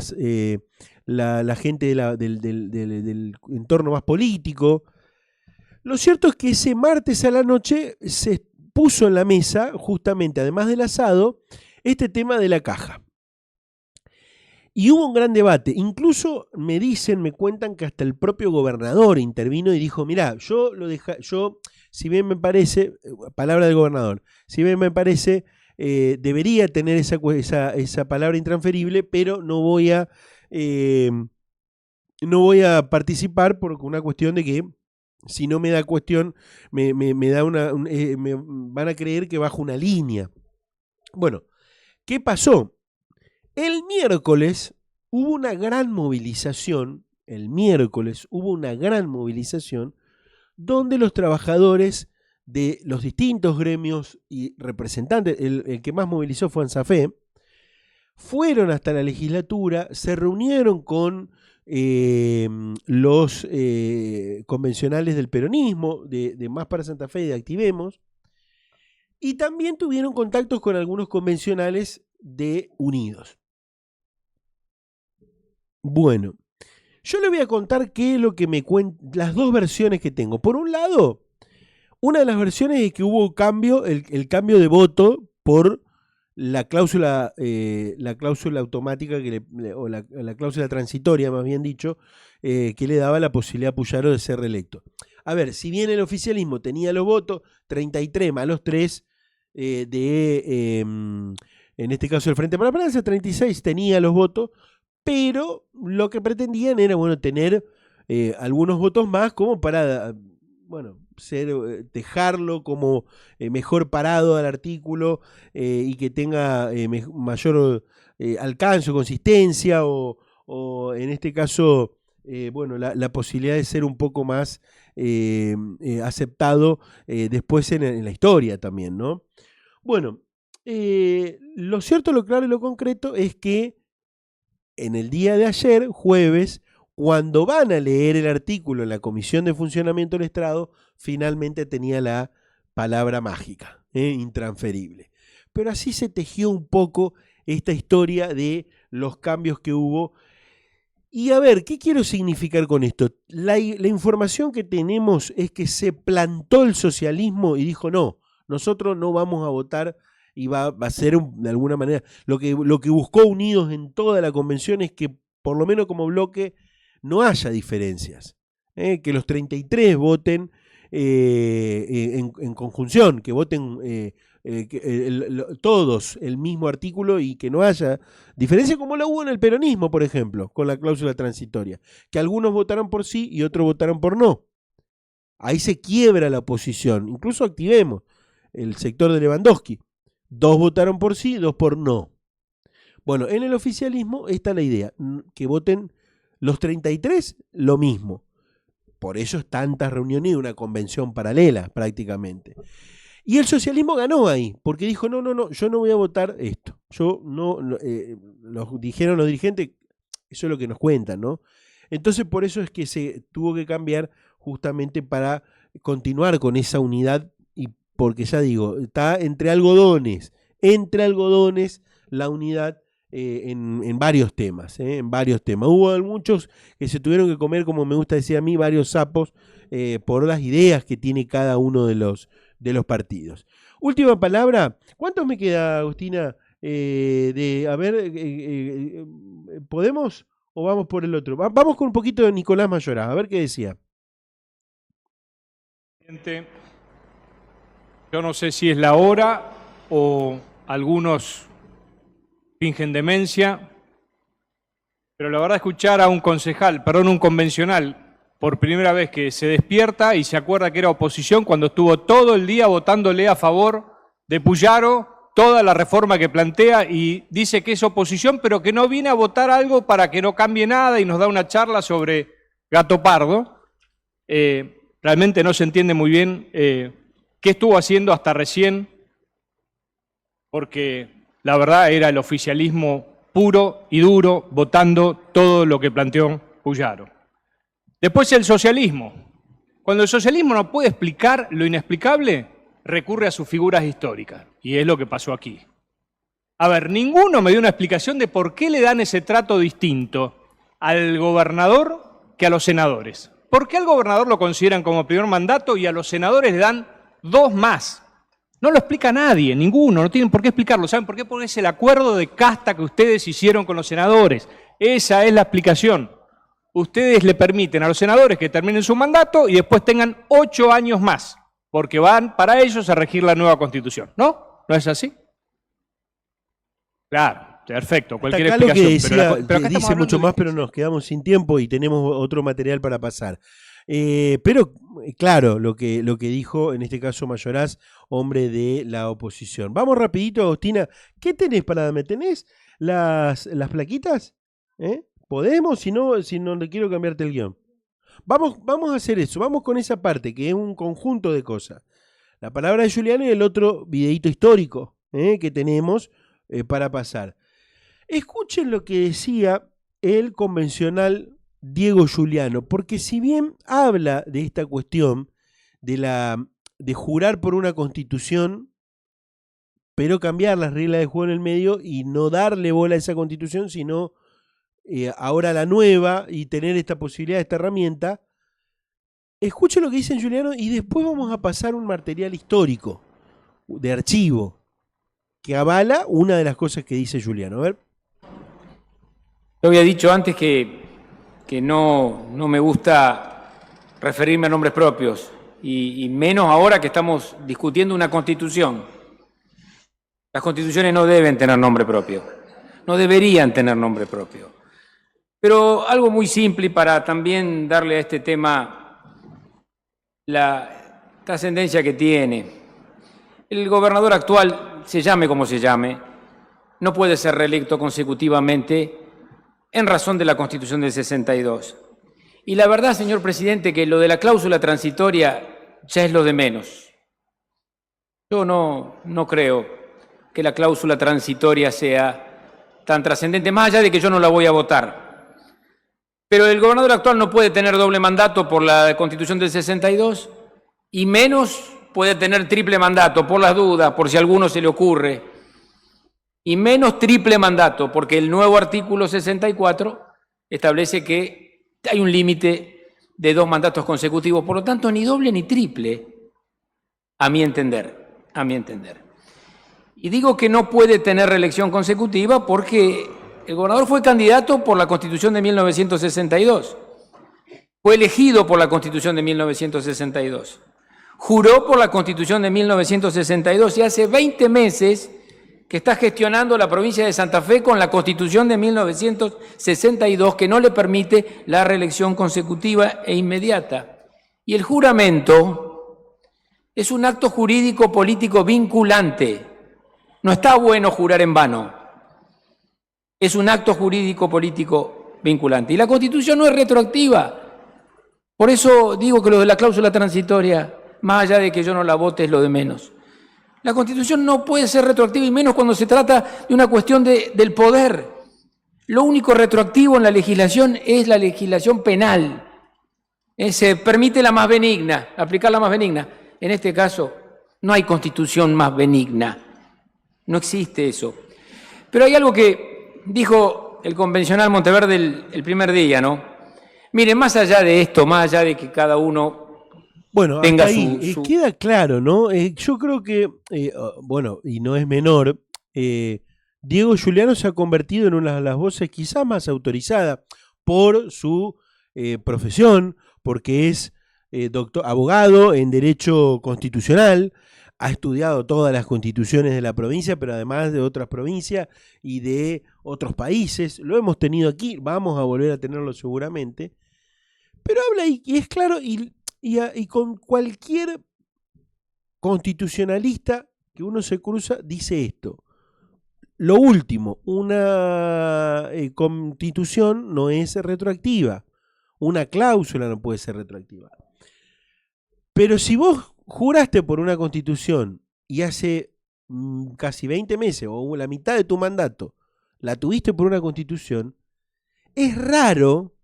gente del entorno más político. Lo cierto es que ese martes a la noche se puso en la mesa, justamente, además del asado, este tema de la caja. Y hubo un gran debate. Incluso me cuentan que hasta el propio gobernador intervino y dijo, mirá, yo, si bien me parece, palabra del gobernador, si bien me parece, debería tener esa palabra intransferible, pero no voy a participar por una cuestión de que si no me da cuestión, me van a creer que bajo una línea. Bueno, ¿qué pasó? El miércoles hubo una gran movilización, donde los trabajadores de los distintos gremios y representantes, el que más movilizó fue ANSAFE, fueron hasta la legislatura, se reunieron con los convencionales del peronismo, de Más para Santa Fe y de Activemos, y también tuvieron contactos con algunos convencionales de Unidos. Bueno, yo le voy a contar qué es lo que me cuentan las dos versiones que tengo. Por un lado, una de las versiones es que hubo cambio, el cambio de voto por la cláusula automática o la cláusula transitoria, más bien dicho, que le daba la posibilidad a Puyaro de ser reelecto. a ver, si bien el oficialismo tenía los votos, 33 más los 3 en este caso el Frente para la Patria, 36 tenía los votos, pero lo que pretendían era, bueno, tener algunos votos más como para, bueno, dejarlo como mejor parado al artículo y que tenga mayor alcance o consistencia o en este caso, bueno, la posibilidad de ser un poco más aceptado después en la historia también, ¿no? Bueno, lo cierto, lo claro y lo concreto es que en el día de ayer, jueves, cuando van a leer el artículo en la Comisión de Funcionamiento del Estrado, finalmente tenía la palabra mágica, intransferible. Pero así se tejió un poco esta historia de los cambios que hubo. Y a ver, ¿qué quiero significar con esto? La información que tenemos es que se plantó el socialismo y dijo, no, nosotros no vamos a votar y va a ser de alguna manera, lo que buscó Unidos en toda la convención es que por lo menos como bloque no haya diferencias, que los 33 voten en conjunción, que voten todos el mismo artículo y que no haya diferencia como la hubo en el peronismo, por ejemplo, con la cláusula transitoria, que algunos votaron por sí y otros votaron por no. Ahí se quiebra la oposición, incluso Activemos, el sector de Lewandowski. 2 votaron por sí, 2 por no. Bueno, en el oficialismo está la idea, que voten los 33 lo mismo. Por eso es tantas reuniones y una convención paralela prácticamente. Y el socialismo ganó ahí, porque dijo, no, yo no voy a votar esto. Yo no, dijeron los dirigentes, eso es lo que nos cuentan, ¿no? Entonces por eso es que se tuvo que cambiar justamente para continuar con esa unidad y porque ya digo, está entre algodones la unidad en varios temas, en varios temas. Hubo muchos que se tuvieron que comer, como me gusta decir a mí, varios sapos por las ideas que tiene cada uno de los partidos. Última palabra, ¿cuántos me queda, Agustina? ¿Podemos o vamos por el otro? Vamos con un poquito de Nicolás Mayorá, a ver qué decía. Yo no sé si es la hora o algunos fingen demencia, pero la verdad escuchar a un concejal, un convencional, por primera vez que se despierta y se acuerda que era oposición cuando estuvo todo el día votándole a favor de Puyaro toda la reforma que plantea y dice que es oposición, pero que no viene a votar algo para que no cambie nada y nos da una charla sobre Gato Pardo. Realmente no se entiende muy bien qué estuvo haciendo hasta recién, porque la verdad era el oficialismo puro y duro votando todo lo que planteó Puyaro. Después el socialismo. Cuando el socialismo no puede explicar lo inexplicable, recurre a sus figuras históricas. Y es lo que pasó aquí. A ver, ninguno me dio una explicación de por qué le dan ese trato distinto al gobernador que a los senadores. ¿Por qué al gobernador lo consideran como primer mandato y a los senadores le dan 2 más? No lo explica nadie, ninguno, no tienen por qué explicarlo. ¿Saben por qué? Porque es el acuerdo de casta que ustedes hicieron con los senadores. Esa es la explicación. Ustedes le permiten a los senadores que terminen su mandato y después tengan 8 años más, porque van para ellos a regir la nueva Constitución. ¿No? ¿No es así? Claro, perfecto. Cualquier Hasta acá explicación. Lo que decía, dice mucho más, pero nos quedamos sin tiempo y tenemos otro material para pasar. Pero claro, lo que dijo en este caso Mayorás, hombre de la oposición. Vamos rapidito, Agustina. ¿Qué tenés para darme? ¿Tenés las plaquitas? ¿Podemos? Si no le quiero cambiarte el guión. Vamos a hacer eso. Vamos con esa parte, que es un conjunto de cosas. La palabra de Giuliano y el otro videíto histórico que tenemos para pasar. Escuchen lo que decía el convencional Diego Giuliano, porque si bien habla de esta cuestión de jurar por una constitución, pero cambiar las reglas de juego en el medio y no darle bola a esa constitución, sino ahora la nueva y tener esta posibilidad, esta herramienta, escuchen lo que dice Giuliano y después vamos a pasar un material histórico de archivo que avala una de las cosas que dice Giuliano. A ver. Yo había dicho antes que no me gusta referirme a nombres propios, y menos ahora que estamos discutiendo una constitución. Las constituciones no deben tener nombre propio, no deberían tener nombre propio. Pero algo muy simple para también darle a este tema la trascendencia que tiene. El gobernador actual, se llame como se llame, no puede ser reelecto consecutivamente en razón de la Constitución del 62. Y la verdad, señor presidente, que lo de la cláusula transitoria ya es lo de menos. Yo no creo que la cláusula transitoria sea tan trascendente, más allá de que yo no la voy a votar. Pero el gobernador actual no puede tener doble mandato por la Constitución del 62 y menos puede tener triple mandato por las dudas, por si a alguno se le ocurre. Y menos triple mandato, porque el nuevo artículo 64 establece que hay un límite de 2 mandatos consecutivos. Por lo tanto, ni doble ni triple, a mi entender. Y digo que no puede tener reelección consecutiva porque el gobernador fue candidato por la Constitución de 1962. Fue elegido por la Constitución de 1962. Juró por la Constitución de 1962 y hace 20 meses que está gestionando la provincia de Santa Fe con la Constitución de 1962 que no le permite la reelección consecutiva e inmediata. Y el juramento es un acto jurídico político vinculante. No está bueno jurar en vano. Es un acto jurídico político vinculante. Y la Constitución no es retroactiva. Por eso digo que lo de la cláusula transitoria, más allá de que yo no la vote, es lo de menos. La Constitución no puede ser retroactiva y menos cuando se trata de una cuestión del poder. Lo único retroactivo en la legislación es la legislación penal. Se permite la más benigna, aplicar la más benigna. En este caso, no hay Constitución más benigna. No existe eso. Pero hay algo que dijo el convencional Monteverde el primer día, ¿no? Miren, más allá de esto, más allá de que cada uno bueno, tenga hasta ahí queda claro, ¿no? Yo creo que, bueno, y no es menor, Diego Giuliano se ha convertido en una de las voces quizás más autorizadas por su profesión, porque es abogado en Derecho Constitucional, ha estudiado todas las constituciones de la provincia, pero además de otras provincias y de otros países. Lo hemos tenido aquí, vamos a volver a tenerlo seguramente. Pero habla y es claro, y con cualquier constitucionalista que uno se cruza, dice esto. Lo último, una constitución no es retroactiva. Una cláusula no puede ser retroactiva. Pero si vos juraste por una constitución y hace casi 20 meses o la mitad de tu mandato la tuviste por una constitución, es raro,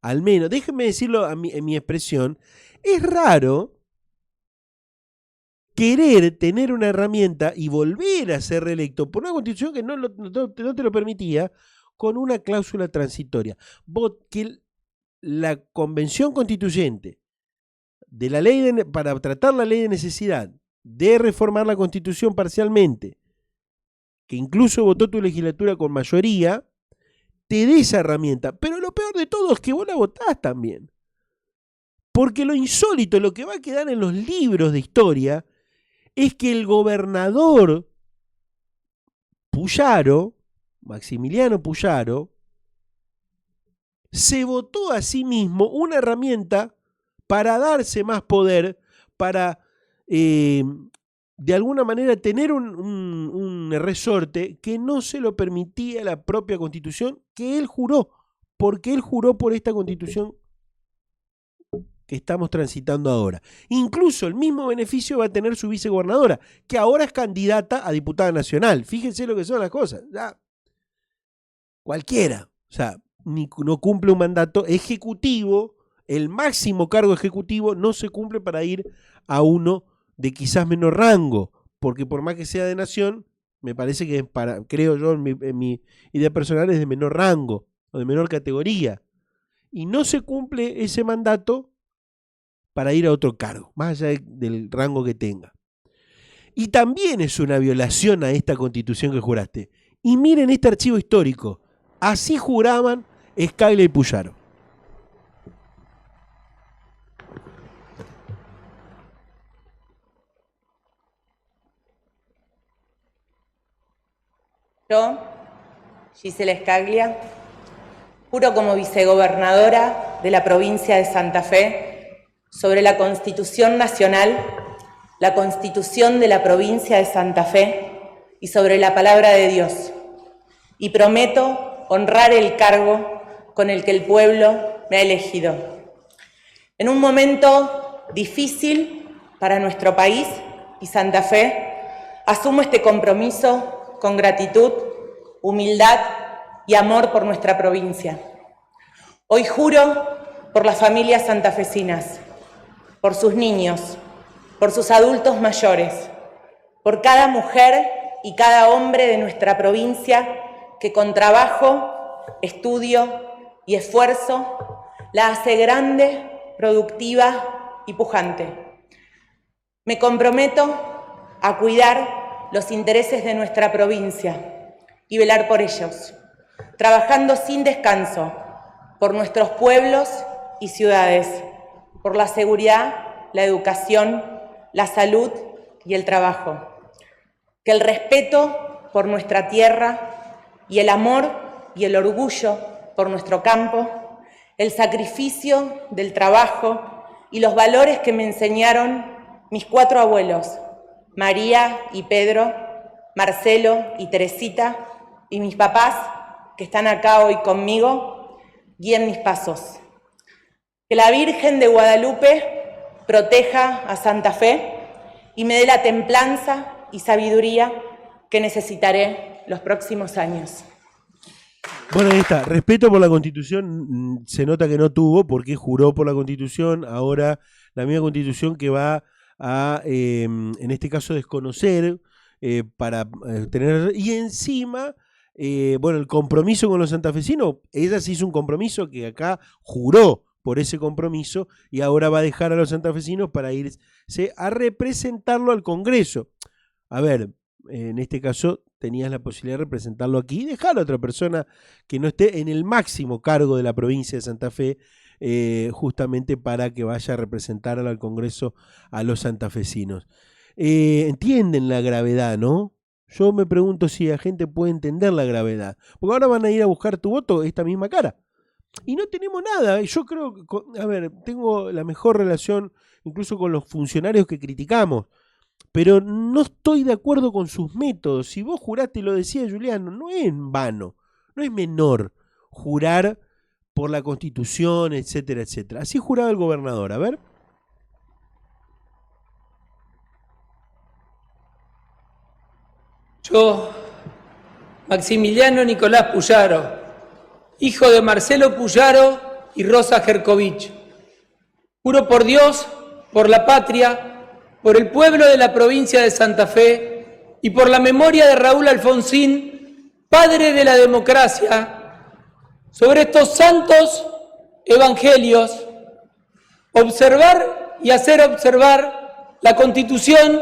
al menos, déjenme decirlo en mi expresión, es raro querer tener una herramienta y volver a ser reelecto por una constitución que no te lo permitía con una cláusula transitoria. Que la convención constituyente de la ley para tratar la ley de necesidad de reformar la Constitución parcialmente, que incluso votó tu legislatura con mayoría, te dé esa herramienta. Pero lo peor de todo es que vos la votás también. Porque lo insólito, lo que va a quedar en los libros de historia, es que el gobernador Puyaro, Maximiliano Puyaro, se votó a sí mismo una herramienta para darse más poder, para de alguna manera tener un resorte que no se lo permitía la propia Constitución que él juró, porque él juró por esta Constitución que estamos transitando ahora. Incluso el mismo beneficio va a tener su vicegobernadora, que ahora es candidata a diputada nacional. Fíjense lo que son las cosas. Ya, cualquiera, o sea, no cumple un mandato ejecutivo. El máximo cargo ejecutivo no se cumple para ir a uno de quizás menor rango, porque por más que sea de nación, me parece que creo yo en mi idea personal es de menor rango o de menor categoría. Y no se cumple ese mandato para ir a otro cargo, más allá del rango que tenga. Y también es una violación a esta Constitución que juraste. Y miren este archivo histórico. Así juraban Scalia y Puyaro. Yo, Gisela Scaglia, juro como vicegobernadora de la provincia de Santa Fe sobre la Constitución Nacional, la Constitución de la provincia de Santa Fe y sobre la palabra de Dios. Y prometo honrar el cargo con el que el pueblo me ha elegido. En un momento difícil para nuestro país y Santa Fe, asumo este compromiso con gratitud, humildad y amor por nuestra provincia. Hoy juro por las familias santafesinas, por sus niños, por sus adultos mayores, por cada mujer y cada hombre de nuestra provincia que con trabajo, estudio y esfuerzo la hace grande, productiva y pujante. Me comprometo a cuidar los intereses de nuestra provincia y velar por ellos, trabajando sin descanso por nuestros pueblos y ciudades, por la seguridad, la educación, la salud y el trabajo. Que el respeto por nuestra tierra y el amor y el orgullo por nuestro campo, el sacrificio del trabajo y los valores que me enseñaron mis 4 abuelos, María y Pedro, Marcelo y Teresita, y mis papás, que están acá hoy conmigo, guíen mis pasos. Que la Virgen de Guadalupe proteja a Santa Fe y me dé la templanza y sabiduría que necesitaré los próximos años. Bueno, ahí está. Respeto por la Constitución se nota que no tuvo porque juró por la Constitución. Ahora la misma Constitución que va a, en este caso, desconocer para tener... Y encima, bueno, el compromiso con los santafesinos, ella se hizo un compromiso que acá juró por ese compromiso y ahora va a dejar a los santafesinos para irse a representarlo al Congreso. A ver, en este caso tenías la posibilidad de representarlo aquí y dejar a otra persona que no esté en el máximo cargo de la provincia de Santa Fe, justamente para que vaya a representar al Congreso a los santafesinos. Entienden la gravedad, ¿no? Yo me pregunto si la gente puede entender la gravedad. Porque ahora van a ir a buscar tu voto esta misma cara. Y no tenemos nada. Yo creo que, a ver, tengo la mejor relación incluso con los funcionarios que criticamos. Pero no estoy de acuerdo con sus métodos. Si vos juraste, lo decía Juliano, no es en vano, no es menor jurar por la Constitución, etcétera, etcétera. Así juraba el gobernador. A ver. Yo, Maximiliano Nicolás Puyaro, hijo de Marcelo Puyaro y Rosa Jerkovich, juro por Dios, por la patria, por el pueblo de la provincia de Santa Fe y por la memoria de Raúl Alfonsín, padre de la democracia, sobre estos santos evangelios, observar y hacer observar la Constitución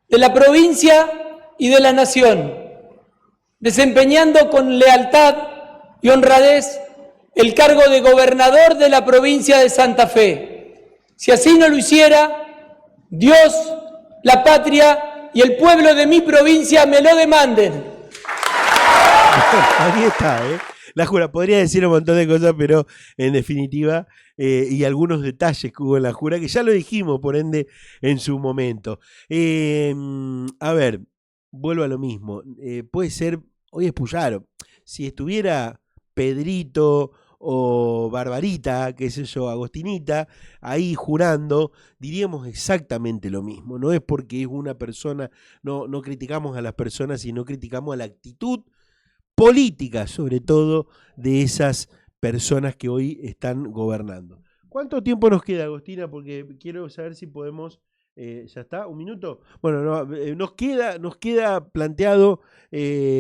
de la provincia y de la nación, desempeñando con lealtad y honradez el cargo de gobernador de la provincia de Santa Fe. Si así no lo hiciera, Dios, la patria y el pueblo de mi provincia me lo demanden. Ahí está, La jura, podría decir un montón de cosas, pero en definitiva, y algunos detalles que hubo en la jura, que ya lo dijimos, por ende, en su momento. A ver, vuelvo a lo mismo. Puede ser, hoy es Puyaro. Si estuviera Pedrito o Barbarita, qué sé yo, Agostinita, ahí jurando, diríamos exactamente lo mismo. No es porque es una persona, no criticamos a las personas, sino criticamos a la actitud política, sobre todo, de esas personas que hoy están gobernando. ¿Cuánto tiempo nos queda, Agostina? Porque quiero saber si podemos... ¿Ya está? ¿Un minuto? Bueno, no, nos queda planteado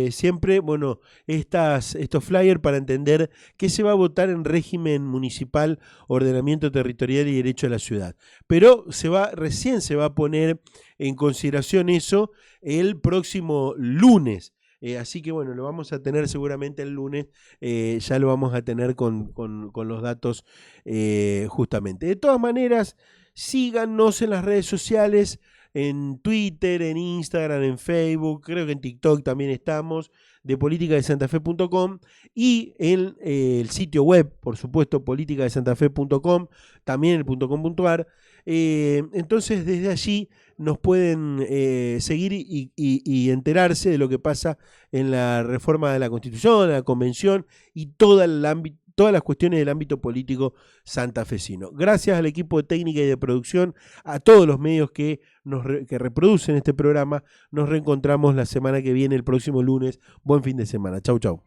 siempre, bueno, estos flyers para entender qué se va a votar en régimen municipal, ordenamiento territorial y derecho a la ciudad. Pero recién se va a poner en consideración eso el próximo lunes. Así que bueno, lo vamos a tener seguramente el lunes, ya lo vamos a tener con los datos justamente. De todas maneras, síganos en las redes sociales, en Twitter, en Instagram, en Facebook, creo que en TikTok también estamos, de politicadesantafe.com, y en el sitio web, por supuesto, politicadesantafe.com, también el .com.ar. Entonces desde allí nos pueden seguir y enterarse de lo que pasa en la reforma de la Constitución, la Convención y todas las cuestiones del ámbito político santafesino. Gracias al equipo de técnica y de producción, a todos los medios que reproducen este programa. Nos reencontramos la semana que viene, el próximo lunes. Buen fin de semana. Chau, chau.